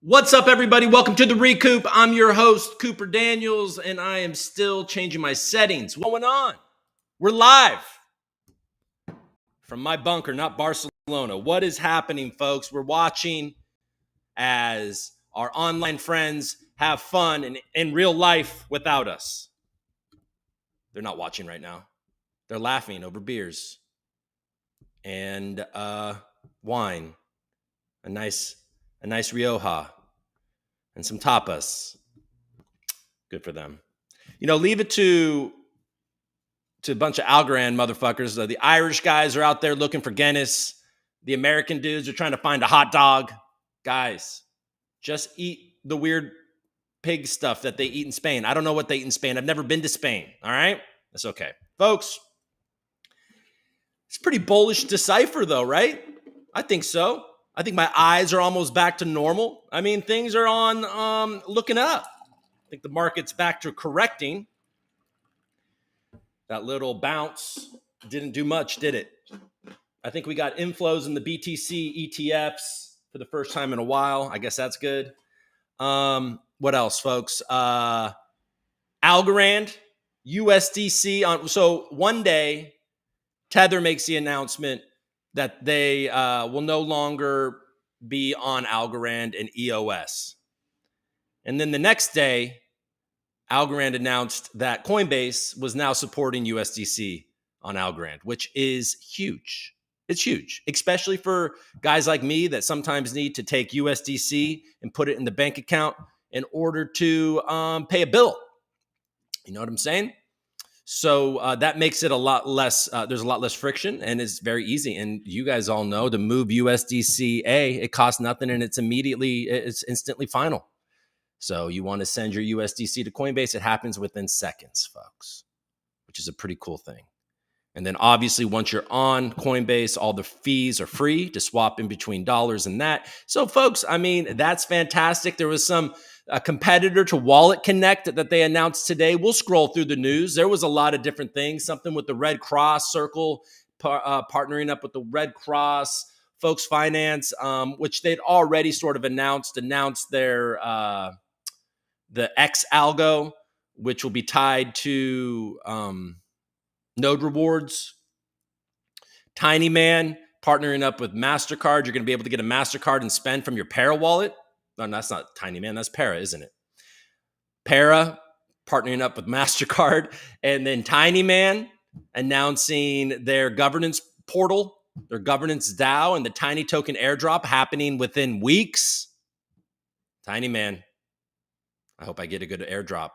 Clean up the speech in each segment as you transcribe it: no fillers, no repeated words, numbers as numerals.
What's up, everybody? Welcome to the ReCoop. I'm your host, Cooper Daniels, and I am still changing my settings. What's going on? We're live from my bunker, not Barcelona. What is happening, folks? We're watching as our online friends have fun in real life without us. They're not watching right now. They're laughing over beers and wine, a nice Rioja, and some tapas. Good for them. You know, leave it to a bunch of Algorand motherfuckers. The Irish guys are out there looking for Guinness. The American dudes are trying to find a hot dog. Guys, just eat the weird pig stuff that they eat in Spain. I don't know what they eat in Spain. I've never been to Spain. All right? That's okay. Folks, it's pretty bullish Decipher, though, right? I think so. I think my eyes are almost back to normal. I mean, things are on looking up. I think the market's back to correcting. That little bounce didn't do much, did it? I think we got inflows in the BTC ETFs for the first time in a while. I guess that's good. What else, folks? Algorand, USDC. So one day, Tether makes the announcement that they will no longer be on Algorand and EOS. And then the next day, Algorand announced that Coinbase was now supporting USDC on Algorand, which is huge. It's huge, especially for guys like me that sometimes need to take USDC and put it in the bank account in order to pay a bill. You know what I'm saying? So that makes it a lot less, there's a lot less friction, and it's very easy. And you guys all know to move USDC, it costs nothing, and it's instantly final. So you want to send your USDC to Coinbase, it happens within seconds, folks, which is a pretty cool thing. And then obviously once you're on Coinbase, all the fees are free to swap in between dollars and that. So folks, I mean, that's fantastic. There was a competitor to Wallet Connect that they announced today. We'll scroll through the news. There was a lot of different things, something with the Red Cross Circle, partnering up with the Red Cross, Folks Finance, which they'd already sort of announced their the mALGO, which will be tied to node rewards. Tiny Man partnering up with MasterCard. You're going to be able to get a MasterCard and spend from your Para wallet. No, that's not Tiny Man. That's Para, isn't it? Para partnering up with MasterCard. And then Tiny Man announcing their governance portal, their governance DAO, and the Tiny Token airdrop happening within weeks. Tiny Man, I hope I get a good airdrop.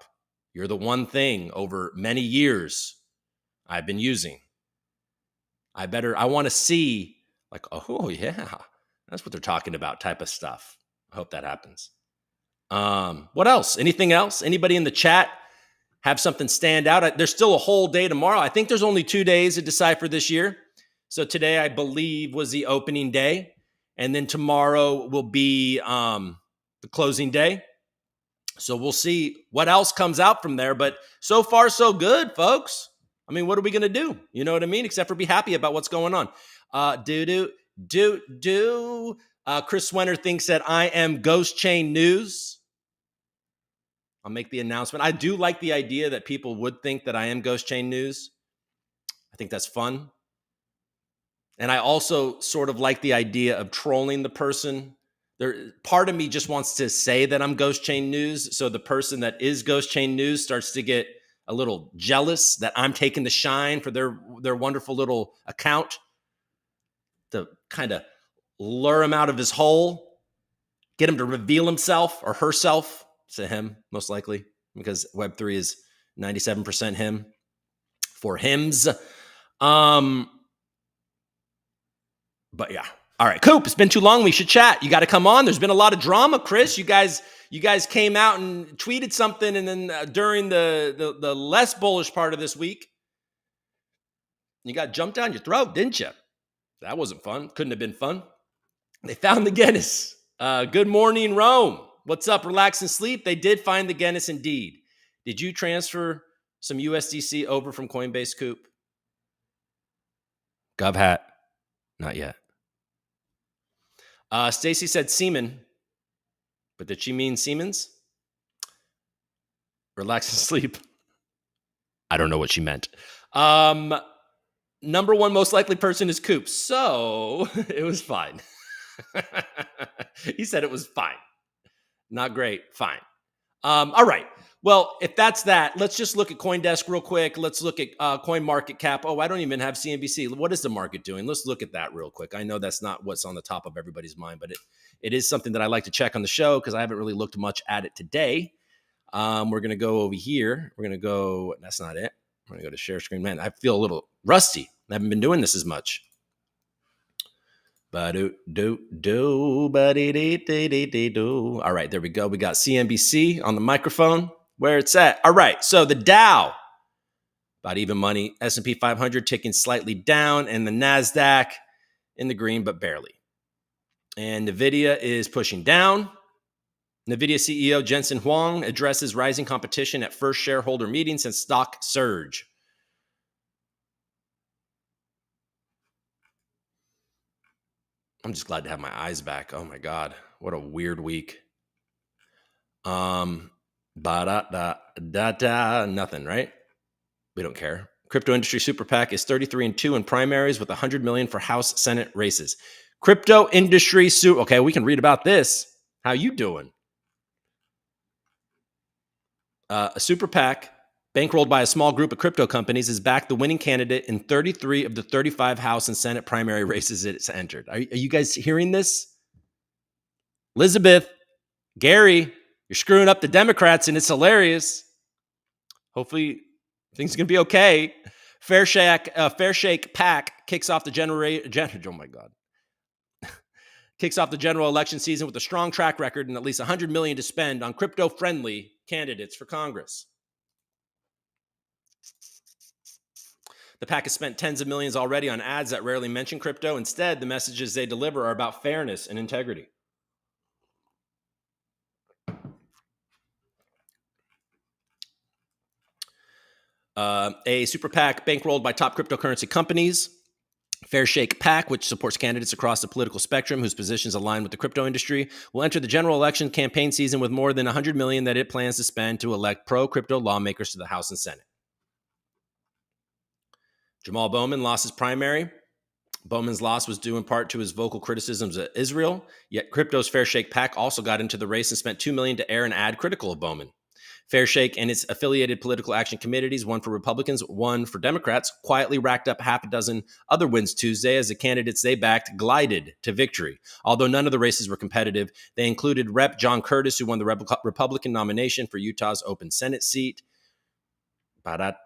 You're the one thing over many years I've been using. I want to see, like, oh yeah, that's what they're talking about type of stuff. I hope that happens. What else? Anything else? Anybody in the chat have something stand out? There's still a whole day tomorrow. I think there's only 2 days to Decipher this year. So today, I believe, was the opening day. And then tomorrow will be the closing day. So we'll see what else comes out from there. But so far, so good, folks. I mean, what are we going to do? You know what I mean? Except for be happy about what's going on. Chris Swenner thinks that I am Ghost Chain News. I'll make the announcement. I do like the idea that people would think that I am Ghost Chain News. I think that's fun. And I also sort of like the idea of trolling the person. Part of me just wants to say that I'm Ghost Chain News. So the person that is Ghost Chain News starts to get a little jealous that I'm taking the shine for their wonderful little account to kind of lure him out of his hole, get him to reveal himself or herself. To him, most likely, because Web3 is 97% him for hims. But yeah. All right, Coop, it's been too long. We should chat. You got to come on. There's been a lot of drama, Chris. You guys came out and tweeted something, and then during the less bullish part of this week, you got jumped down your throat, didn't you? That wasn't fun. Couldn't have been fun. They found the Guinness. Good morning, Rome. What's up? Relax and sleep. They did find the Guinness indeed. Did you transfer some USDC over from Coinbase, Coop? Gov hat. Not yet. Stacy said semen. But did she mean Siemens? Relax and sleep. I don't know what she meant. Number one most likely person is Coop. So it was fine. He said it was fine. Not great. Fine. All right. Well, if that's that, let's just look at CoinDesk real quick. Let's look at Coin Market Cap. Oh, I don't even have CNBC. What is the market doing? Let's look at that real quick. I know that's not what's on the top of everybody's mind, but it is something that I like to check on the show because I haven't really looked much at it today. We're going to go over here. We're going to go, that's not it. I'm going to go to share screen. Man, I feel a little rusty. I haven't been doing this as much. All right, there we go. We got CNBC on the microphone where it's at. All right, so the Dow, about even money. S&P 500 ticking slightly down, and the NASDAQ in the green, but barely. And NVIDIA is pushing down. NVIDIA CEO Jensen Huang addresses rising competition at first shareholder meeting since stock surge. I'm just glad to have my eyes back. Oh my God, what a weird week. Nothing, right? We don't care. Crypto industry super PAC is 33-2 in primaries with $100 million for House Senate races. Crypto industry super. Okay, we can read about this. How you doing? A super PAC bankrolled by a small group of crypto companies has backed the winning candidate in 33 of the 35 House and Senate primary races it's entered. Are you guys hearing this? Elizabeth, Gary, you're screwing up the Democrats, and it's hilarious. Hopefully, things are going to be okay. Fair Shake PAC kicks off the oh my God. Kicks off the general election season with a strong track record and at least $100 million to spend on crypto-friendly candidates for Congress. The PAC has spent tens of millions already on ads that rarely mention crypto. Instead, the messages they deliver are about fairness and integrity. A super PAC bankrolled by top cryptocurrency companies. Fair Shake PAC, which supports candidates across the political spectrum whose positions align with the crypto industry, will enter the general election campaign season with more than $100 million that it plans to spend to elect pro-crypto lawmakers to the House and Senate. Jamal Bowman lost his primary. Bowman's loss was due in part to his vocal criticisms of Israel, yet Crypto's Fair Shake PAC also got into the race and spent $2 million to air an ad critical of Bowman. Fair Shake and its affiliated political action committees, one for Republicans, one for Democrats, quietly racked up half a dozen other wins Tuesday as the candidates they backed glided to victory. Although none of the races were competitive, they included Rep. John Curtis, who won the Republican nomination for Utah's open Senate seat. Fair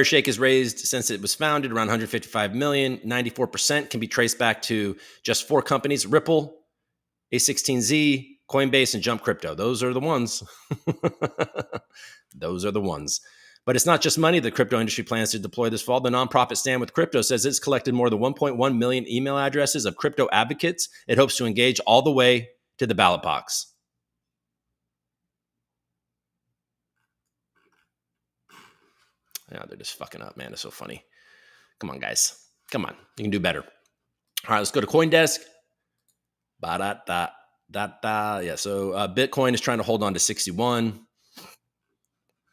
Shake has raised, since it was founded, around $155 million. 94% can be traced back to just 4 companies: Ripple, A16Z, Coinbase, and Jump Crypto. Those are the ones. Those are the ones. But it's not just money the crypto industry plans to deploy this fall. The nonprofit Stand With Crypto says it's collected more than 1.1 million email addresses of crypto advocates it hopes to engage all the way to the ballot box. Yeah, they're just fucking up, man. It's so funny. Come on, guys. Come on. You can do better. All right, let's go to CoinDesk. Yeah, so Bitcoin is trying to hold on to 61.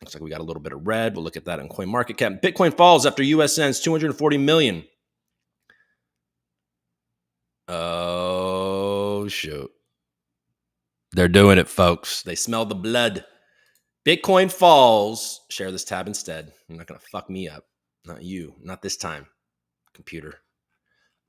Looks like we got a little bit of red. We'll look at that on CoinMarketCap. Bitcoin falls after U.S. sends $240 million. Oh, shoot. They're doing it, folks. They smell the blood. Bitcoin falls. Share this tab instead. You're not going to fuck me up. Not you. Not this time, computer.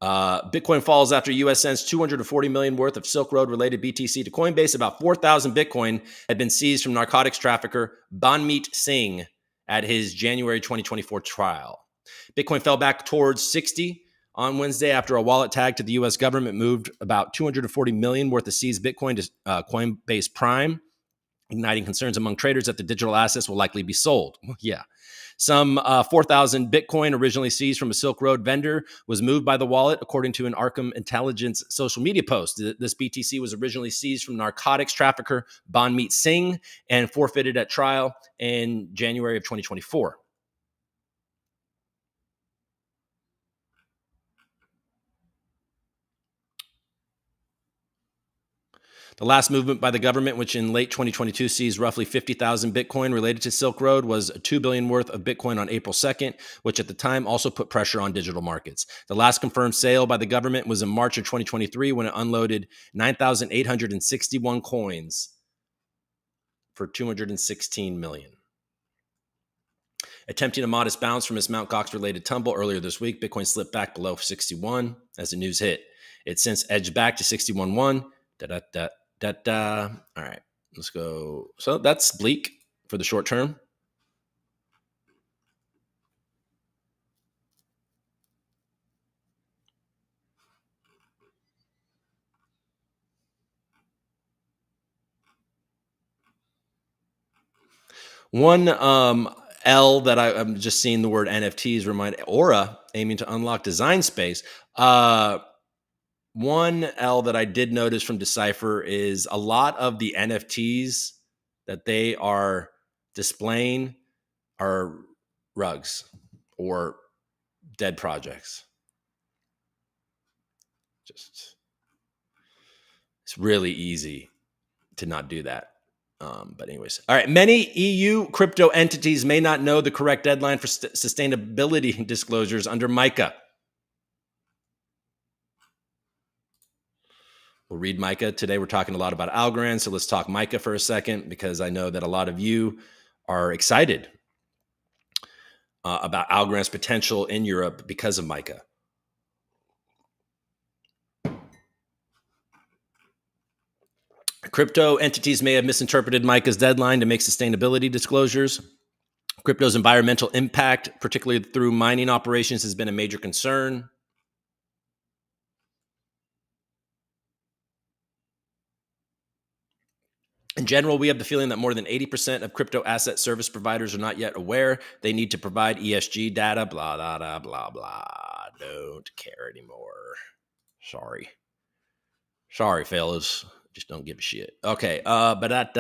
Bitcoin falls after U.S. sends $240 million worth of Silk Road-related BTC to Coinbase. About 4,000 Bitcoin had been seized from narcotics trafficker Banmeet Singh at his January 2024 trial. Bitcoin fell back towards 60 on Wednesday after a wallet tagged to the U.S. government moved about $240 million worth of seized Bitcoin to Coinbase Prime, igniting concerns among traders that the digital assets will likely be sold. Yeah. Some 4,000 Bitcoin originally seized from a Silk Road vendor was moved by the wallet, according to an Arkham Intelligence social media post. This BTC was originally seized from narcotics trafficker Banmeet Singh and forfeited at trial in January of 2024. The last movement by the government, which in late 2022 sees roughly 50,000 Bitcoin related to Silk Road, was $2 billion worth of Bitcoin on April 2nd, which at the time also put pressure on digital markets. The last confirmed sale by the government was in March of 2023 when it unloaded 9,861 coins for 216 million. Attempting a modest bounce from its Mt. Gox-related tumble earlier this week, Bitcoin slipped back below 61 as the news hit. It's since edged back to 61.1. All right, let's go. So that's bleak for the short term. One L that I'm just seeing the word NFTs remind Aura aiming to unlock design space. One L that I did notice from Decipher is a lot of the NFTs that they are displaying are rugs or dead projects. Just, it's really easy to not do that. But anyways, all right. Many EU crypto entities may not know the correct deadline for sustainability disclosures under MiCA. We'll read MiCA today. We're talking a lot about Algorand, so let's talk MiCA for a second because I know that a lot of you are excited about Algorand's potential in Europe because of MiCA. Crypto entities may have misinterpreted MiCA's deadline to make sustainability disclosures. Crypto's environmental impact, particularly through mining operations, has been a major concern. In general, we have the feeling that more than 80% of crypto asset service providers are not yet aware they need to provide ESG data, blah, blah, blah, blah, blah. Don't care anymore. Sorry, fellas. Just don't give a shit. Okay, but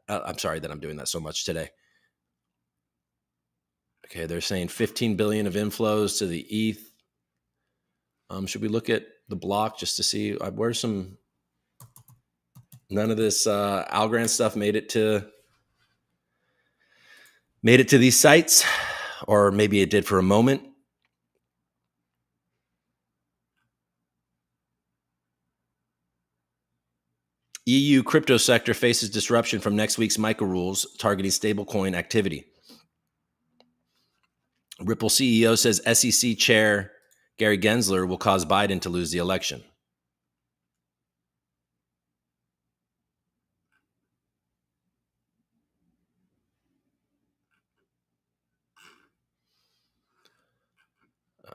I'm sorry that I'm doing that so much today. Okay, they're saying 15 billion of inflows to the ETH. Should we look at the block just to see where's some? None of this Algorand stuff made it to these sites, or maybe it did for a moment. EU crypto sector faces disruption from next week's MiCA rules targeting stablecoin activity. Ripple CEO says SEC Chair Gary Gensler will cause Biden to lose the election.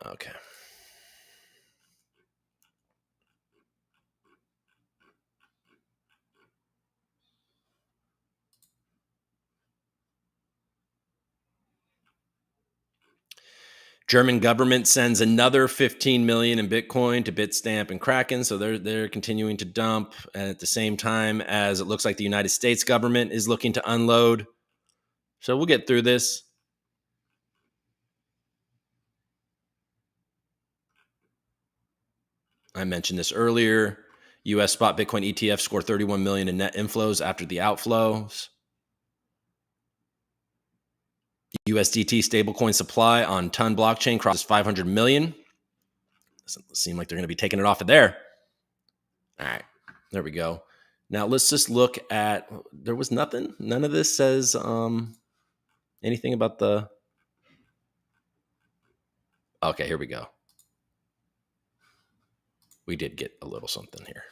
Okay. German government sends another 15 million in Bitcoin to Bitstamp and Kraken, so they're continuing to dump at the same time as it looks like the United States government is looking to unload. So we'll get through this. I mentioned this earlier. U.S. spot Bitcoin ETF scored 31 million in net inflows after the outflows. USDT stablecoin supply on Ton blockchain crosses 500 million. Doesn't seem like they're going to be taking it off of there. All right, there we go. Now let's just look at, there was nothing. None of this says anything about the, okay, here we go. We did get a little something here.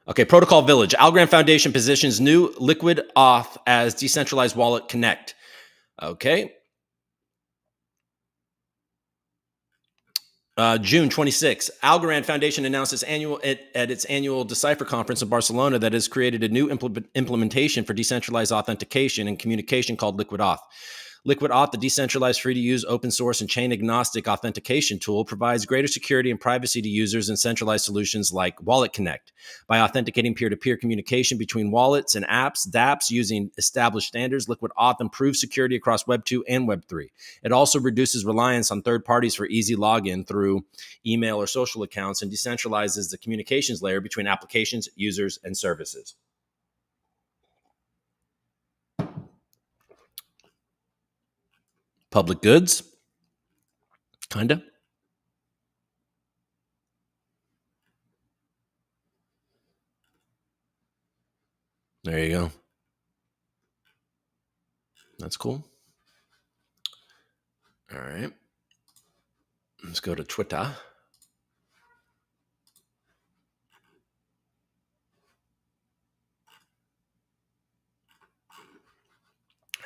Okay, Protocol Village. Algorand Foundation positions new liquid auth as decentralized wallet connect. Okay. June 26, Algorand Foundation announced at its annual Decipher conference in Barcelona that it has created a new implementation for decentralized authentication and communication called Liquid Auth. Liquid Auth, the decentralized, free-to-use, open-source, and chain-agnostic authentication tool, provides greater security and privacy to users in centralized solutions like Wallet Connect. By authenticating peer-to-peer communication between wallets and apps, dApps, using established standards, Liquid Auth improves security across Web 2 and Web 3. It also reduces reliance on third parties for easy login through email or social accounts and decentralizes the communications layer between applications, users, and services. Public goods, kind of. There you go. That's cool. All right. Let's go to Twitter.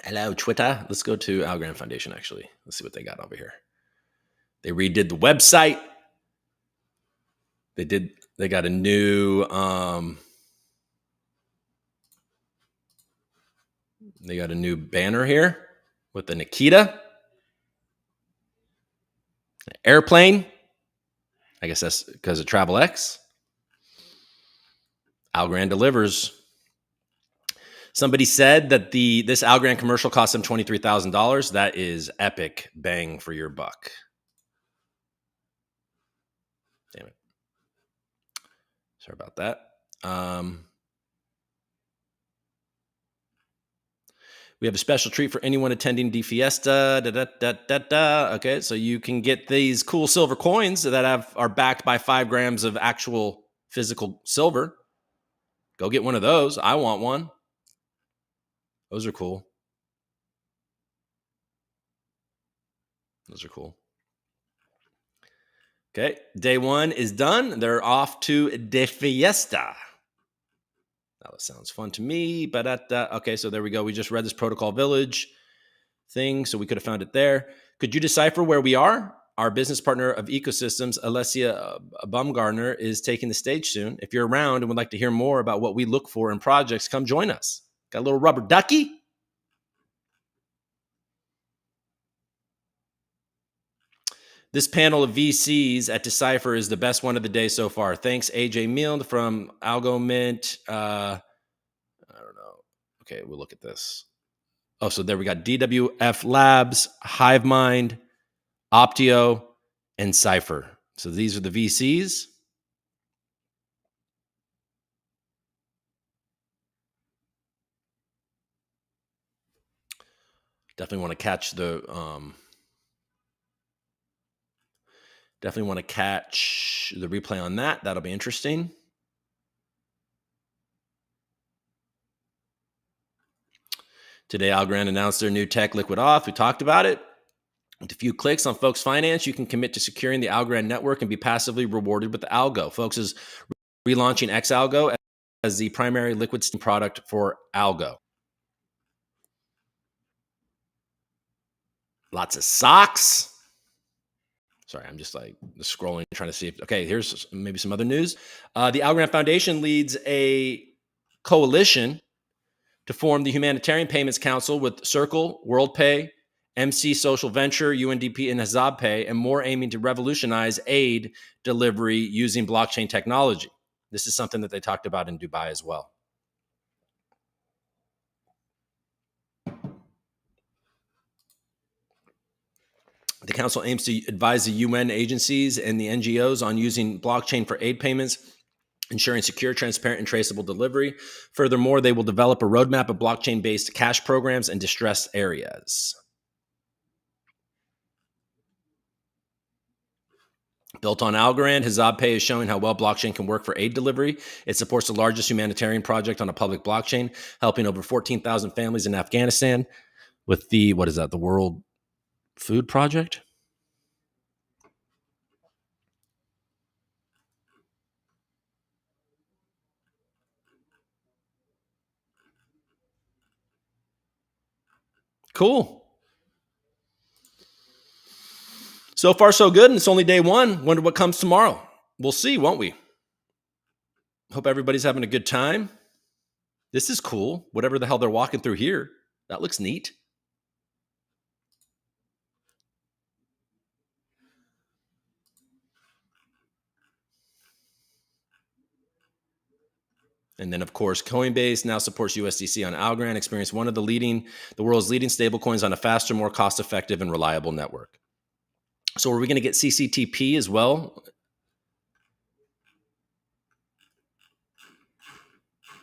Hello, Twitter. Let's go to Algorand Foundation, actually. Let's see what they got over here. They redid the website. They got a new, they got a new banner here with the Nikita. An airplane. I guess that's because of Travel X. Algorand delivers. Somebody said that this Algorand commercial cost them $23,000. That is epic bang for your buck. Damn it. Sorry about that. We have a special treat for anyone attending D Fiesta. Okay, so you can get these cool silver coins that are backed by 5 grams of actual physical silver. Go get one of those. I want one. Those are cool. Those are cool. Okay, day 1 is done. They're off to De Fiesta. That sounds fun to me. But okay, so there we go. We just read this Protocol Village thing, so we could have found it there. Could you decipher where we are? Our business partner of ecosystems, Alessia Baumgartner, is taking the stage soon. If you're around and would like to hear more about what we look for in projects, come join us. Got a little rubber ducky? This panel of VCs at Decipher is the best one of the day so far. Thanks, AJ Mield from Algo Mint. I don't know. Okay, we'll look at this. Oh, so there we got DWF Labs, Hivemind, Optio, and Cypher. So these are the VCs. Definitely want to catch the replay on that. That'll be interesting. Today, Algorand announced their new tech, Liquid Auth. We talked about it. With a few clicks on Folks Finance, you can commit to securing the Algorand network and be passively rewarded with the Algo. Folks is relaunching XAlgo as the primary liquid product for Algo. Lots of socks. Sorry, I'm just like scrolling, trying to see if, okay, here's maybe some other news. The Algorand Foundation leads a coalition to form the Humanitarian Payments Council with Circle, WorldPay, MC Social Venture, UNDP, and HazabPay, and more, aiming to revolutionize aid delivery using blockchain technology. This is something that they talked about in Dubai as well. The council aims to advise the UN agencies and the NGOs on using blockchain for aid payments, ensuring secure, transparent, and traceable delivery. Furthermore, they will develop a roadmap of blockchain-based cash programs in distressed areas. Built on Algorand, HazabPay is showing how well blockchain can work for aid delivery. It supports the largest humanitarian project on a public blockchain, helping over 14,000 families in Afghanistan with the, what is that, the World Food Project? Cool. So far, so good, and it's only day 1. Wonder what comes tomorrow. We'll see, won't we? Hope everybody's having a good time. This is cool. Whatever the hell they're walking through here. That looks neat. And then, of course, Coinbase now supports USDC on Algorand, experienced one of the world's leading stablecoins on a faster, more cost-effective, and reliable network. So, are we going to get CCTP as well?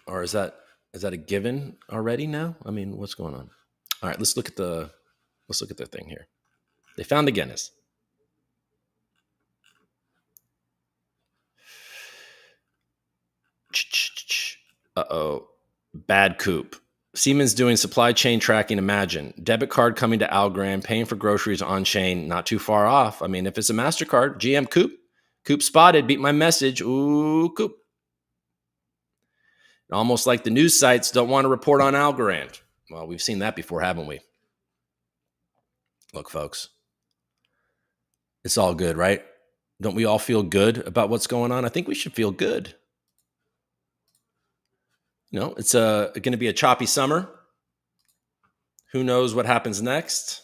Or is that a given already now? I mean, what's going on? All right, let's look at the thing here. They found the Guinness. Uh-oh. Bad coup. Siemens doing supply chain tracking. Imagine debit card coming to Algorand, paying for groceries on chain. Not too far off. I mean, if it's a MasterCard, GM Coop spotted, beat my message. Ooh, Coop. Almost like the news sites don't want to report on Algorand. Well, we've seen that before, haven't we? Look, folks, it's all good, right? Don't we all feel good about what's going on? I think we should feel good. You know, it's going to be a choppy summer. Who knows what happens next?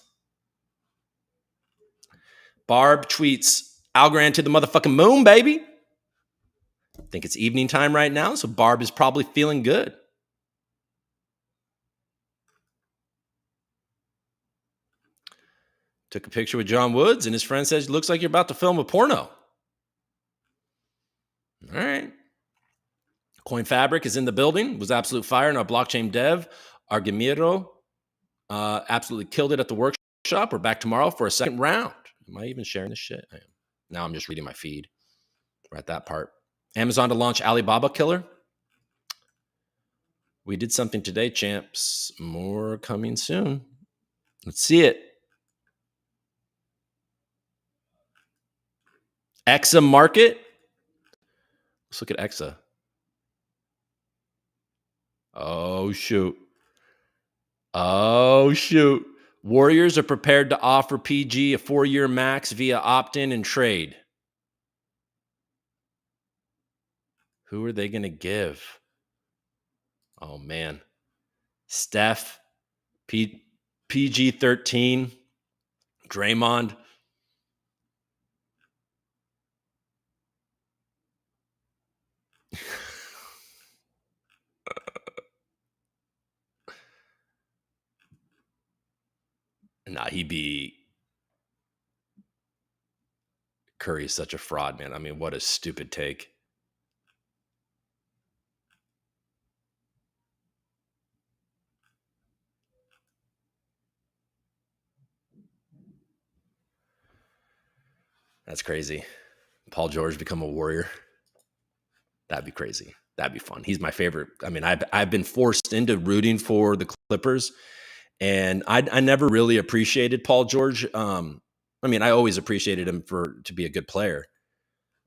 Barb tweets, Algorand to the motherfucking moon, baby. I think it's evening time right now, so Barb is probably feeling good. Took a picture with John Woods, and his friend says, looks like you're about to film a porno. All right. Coin Fabric is in the building. Was absolute fire in our blockchain dev. Argamiro absolutely killed it at the workshop. We're back tomorrow for a second round. Am I even sharing this shit? I am. Now I'm just reading my feed. We're at that part. Amazon to launch Alibaba Killer. We did something today, champs. More coming soon. Let's see it. EXA Market. Let's look at EXA. Oh, shoot. Oh, shoot. Warriors are prepared to offer PG a 4-year max via opt-in and trade. Who are they going to give? Oh, man. Steph, PG-13, Draymond. Nah, Curry's such a fraud, man. I mean, what a stupid take. That's crazy. Paul George become a Warrior. That'd be crazy. That'd be fun. He's my favorite. I mean, I've been forced into rooting for the Clippers, and I never really appreciated Paul George. I mean, I always appreciated him to be a good player,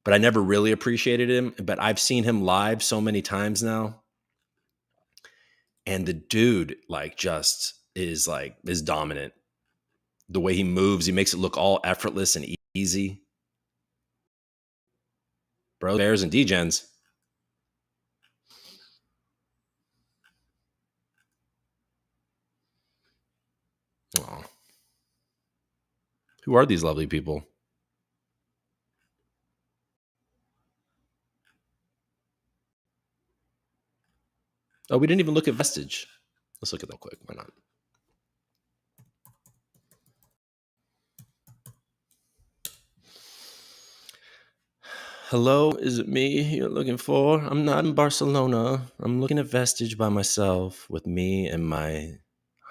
but I never really appreciated him. But I've seen him live so many times now, and the dude just is dominant. The way he moves, he makes it look all effortless and easy. Bro, Bears and Degens. Oh. Who are these lovely people? Oh, we didn't even look at Vestige. Let's look at them quick. Why not? Hello, is it me you're looking for? I'm not in Barcelona. I'm looking at Vestige by myself with me and my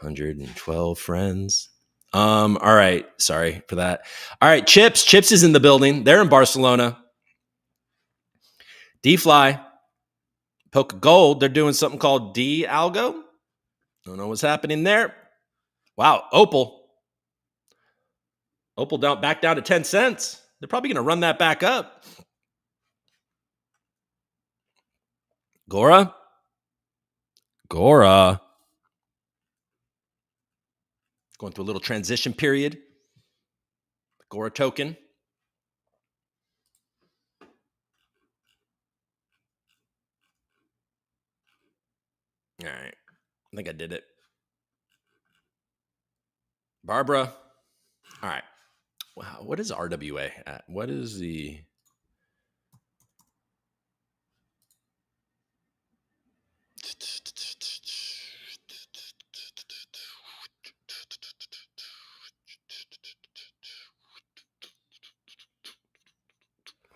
112 friends. All right. Sorry for that. All right, Chips. Chips is in the building. They're in Barcelona. DFly, Polka Gold. They're doing something called D-Algo. Don't know what's happening there. Wow, Opal back down to 10 cents. They're probably going to run that back up. GORA. Going through a little transition period. GORA token. All right. I think I did it. Barbara. All right. Wow. What is RWA at? What is the...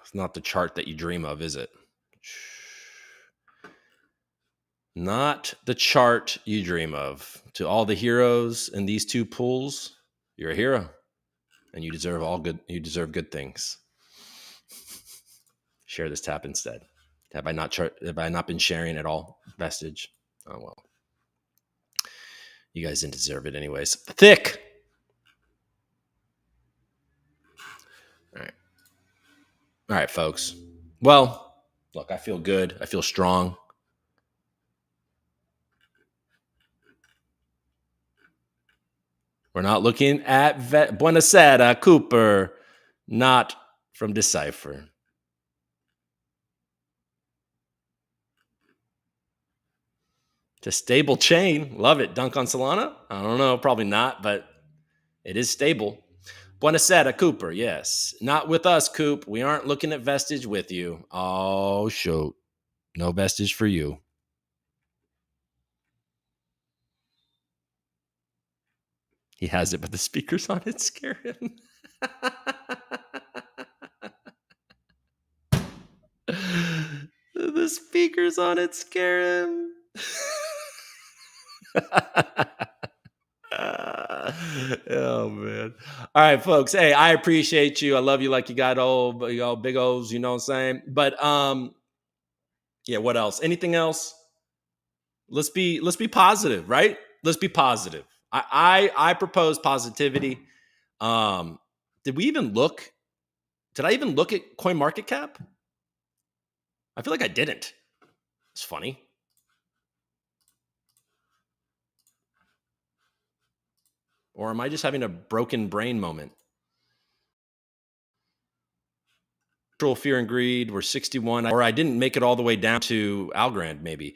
It's not the chart that you dream of, is it? Not the chart you dream of. To all the heroes in these two pools, you're a hero, and you deserve good things. Share this tab instead. Have I not been sharing at all? Vestige. Oh well. You guys didn't deserve it anyways. Thick. All right, folks. Well, look, I feel good. I feel strong. We're not looking at Buonasera, Cooper, not from Decipher. It's a stable chain. Love it. Dunk on Solana? I don't know. Probably not, but it is stable. Buonasera, Cooper. Yes. Not with us, Coop. We aren't looking at Vestige with you. Oh, shoot. No Vestige for you. He has it, but the speakers on it scare him. The speakers on it scare him. Oh man. All right, folks. Hey, I appreciate you. I love you like you got big O's, you know what I'm saying? But yeah, what else? Anything else? Let's be positive, right? Let's be positive. I propose positivity. Did we even look? Did I even look at CoinMarketCap? I feel like I didn't. It's funny. Or am I just having a broken brain moment? Fear and greed were 61, or I didn't make it all the way down to Algorand, maybe.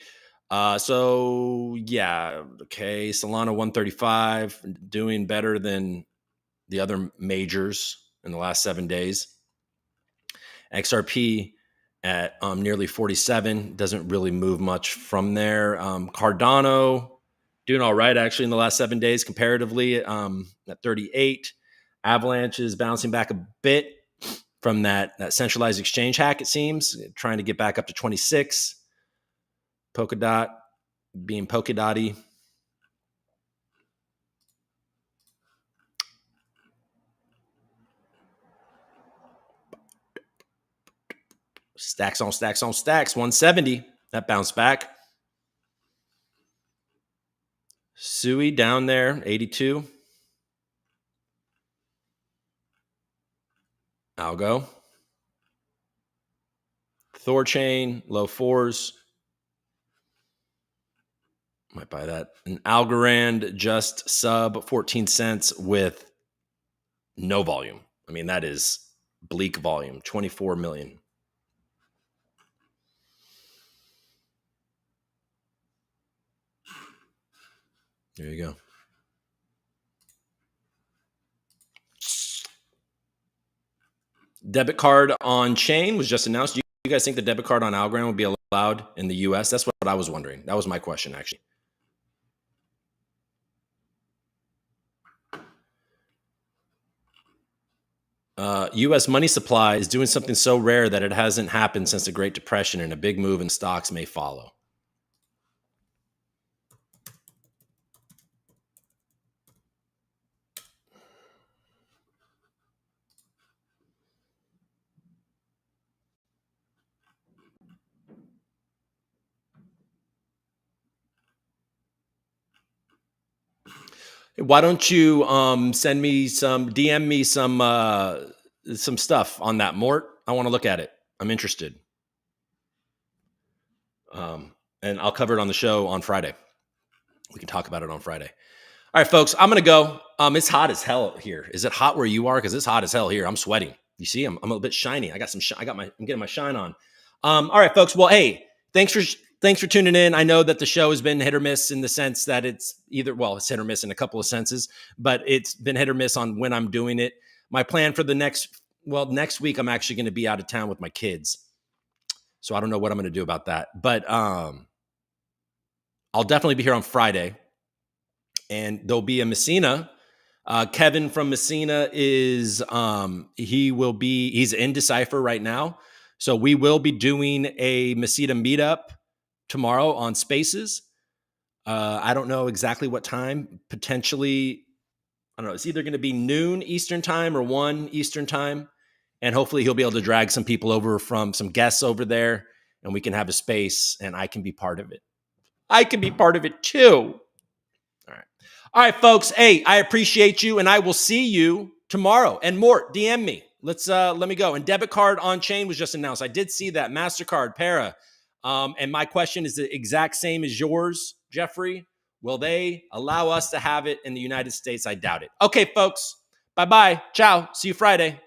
So yeah, okay. Solana 135, doing better than the other majors in the last 7 days. XRP at nearly 47, doesn't really move much from there. Cardano doing all right actually in the last 7 days comparatively, at 38. Avalanche is bouncing back a bit from that centralized exchange hack, it seems, trying to get back up to 26. Polkadot being Polkadotty. Stacks on stacks on stacks. 170. That bounced back. Sui down there, 82. Algo. Thorchain, low fours. Might buy that. An Algorand just sub 14 cents with no volume. I mean, that is bleak volume, 24 million. There you go. Debit card on chain was just announced. Do you guys think the debit card on Algorand would be allowed in the US? That's what I was wondering. That was my question, actually. US money supply is doing something so rare that it hasn't happened since the Great Depression, and a big move in stocks may follow. Why don't you send me DM me some stuff on that, Mort? I want to look at it. I'm interested. And I'll cover it on the show on Friday. We can talk about it on Friday. All right, folks, I'm going to go. It's hot as hell here. Is it hot where you are? Because it's hot as hell here. I'm sweating. You see, I'm a little bit shiny. I'm getting my shine on. All right, folks. Well, hey, thanks for tuning in. I know that the show has been hit or miss in the sense that it's it's hit or miss in a couple of senses, but it's been hit or miss on when I'm doing it. My plan for next week, I'm actually going to be out of town with my kids. So I don't know what I'm going to do about that, but I'll definitely be here on Friday, and there'll be a MESSINA Kevin from Messina is he's in Decipher right now. So we will be doing a Messina meetup tomorrow on Spaces. I don't know exactly what time. Potentially, I don't know. It's either going to be noon Eastern time or 1 Eastern time. And hopefully he'll be able to drag some people over from some guests over there and we can have a space and I can be part of it. I can be part of it too. All right. All right, folks. Hey, I appreciate you and I will see you tomorrow. And more, DM me. Let me go. And debit card on chain was just announced. I did see that. MasterCard, Para. And my question is the exact same as yours, Jeffrey. Will they allow us to have it in the United States? I doubt it. Okay, folks. Bye-bye. Ciao. See you Friday.